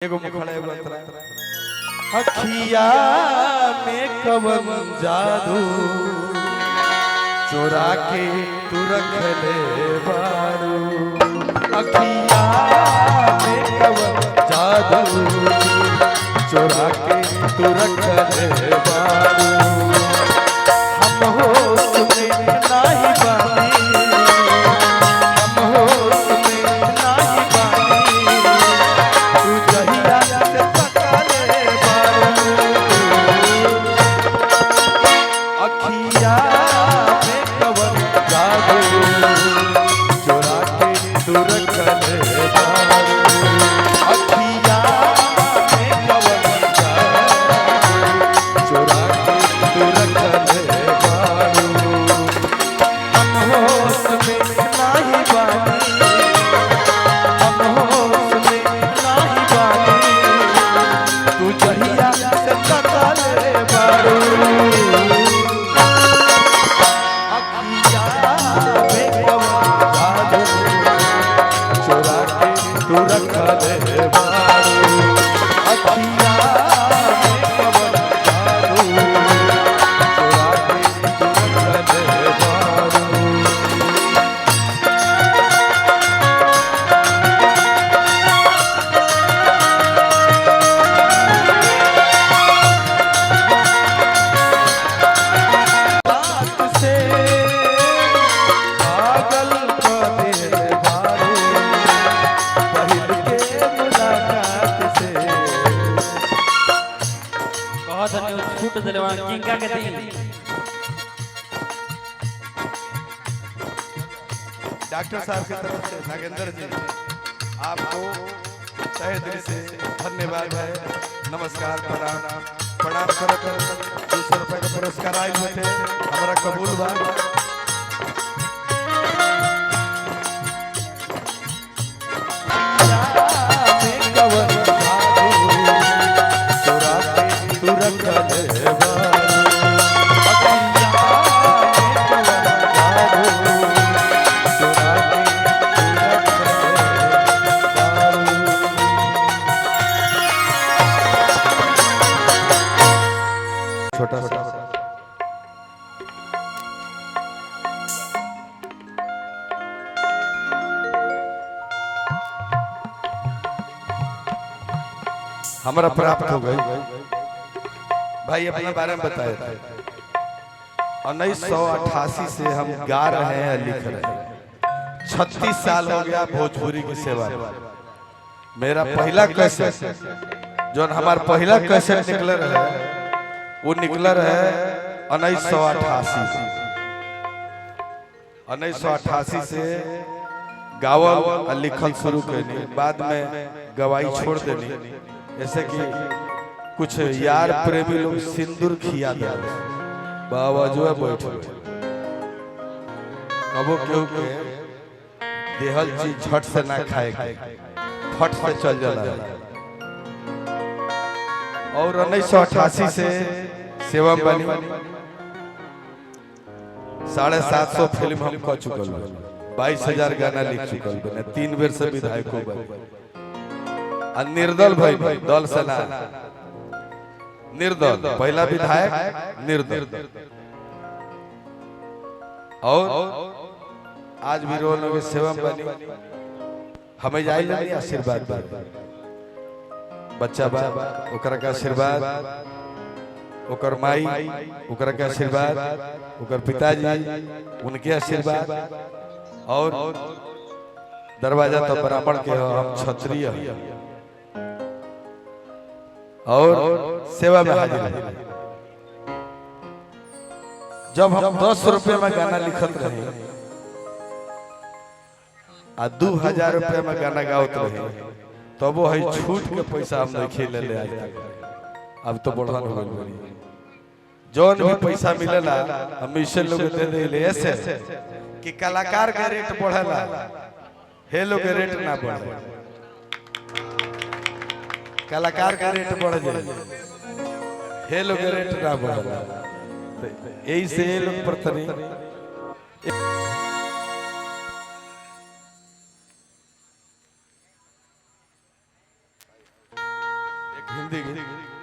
एगो मुखड़ा एगो अंतरा अखिया में कवन जादू चोरा के तू रख ले बारू। अखिया में कवन जादू चोरा के तू रख ले बारू। हम होश में नहीं बानी, हम होश में नहीं बानी, तू जहिया से पका ले बारू। अखिया में कवन जादू चोरा के तू रख ले बारू। अखिया में कवन जादू चोरा के तू रख ले बारू। हम होश में नहीं बानी, हम होश में नहीं बानी, तू जहिया से पका ले बारू। अखिया में कवन जादू चोरा के तू रख ले बारू। अखिया में कवन जादू चोरा के तू रख ले बारू। बात से पागल कर दे बारू, पहिल के मुलाकात से। बहुत धन्यवाद छूट दिलवा किंका के दी डॉक्टर साहब की तरफ से नागेंद्र जी आपको तहे दिल से धन्यवाद है। नमस्कार, प्रणाम प्रणाम कर 200 रुपए का पुरस्कार आए हुए थे, हमारा कबूल बा। में कवन जादू चोरा के तू रख ले बारू। अखिया में कवन जादू चोरा के तू रख ले बारू। छोटा सा हमारा प्राप्त हो गई। भाई अपने बारे में बताए थे 1988 से हम गा रहे हैं, लिख रहे हैं। 36 साल हो गया भोजपुरी की सेवा में। मेरा पहला कैसेट जो हमारा पहला कैसेट निकल रहा है वो निकल रहा है 1988 से। 1988 से गावल और लिखल शुरू करनी, बाद में गवाही छोड़ देनी। जैसे कि कुछ यार प्रेमी लोग सिंदूर खिया दे बाबा जो है बैठे कबो केहू के देहल चीज झट से ना खाए, फट से चल जाला। और 1988 से सेवा में बनी 750 फिल्म हम कर चुकल, 22,000 गाना लिख चुकल बने, 3 बेर से विधायक हो गए। निर्दल भाई दल से ना, निर्दल पहला विधायक निर्दल। और आज भी रोल में सेवा में बनी। हमें जाए नहीं आशीर्वाद बा बच्चा बा ओकरा का आशीर्वाद, ओकर माई ओकरा का आशीर्वाद, ओकर पिताजी उनके आशीर्वाद। और दरवाजा तो ब्राह्मण के हो, हम क्षत्रिय हैं। और सेवा में हाजिर है। जब हम 10 रुपए में गाना लिखत रहे आ 2000 रुपए में गाना गावत रहे, तब वो है छूट के पैसा हम नहीं खेले ले आए। अब तो बढ़न हो गई, जौन भी पैसा मिलेला हम इसे लोग दे देले ऐसे कि कलाकार का रेट बढ़ेला, हे लोग के रेट ना बढ़े। कलाकार का रेट बढ़ जाए, हे लोग रेट ना बढ़े। यही से ये लोग प्रतनी हिंदी गीत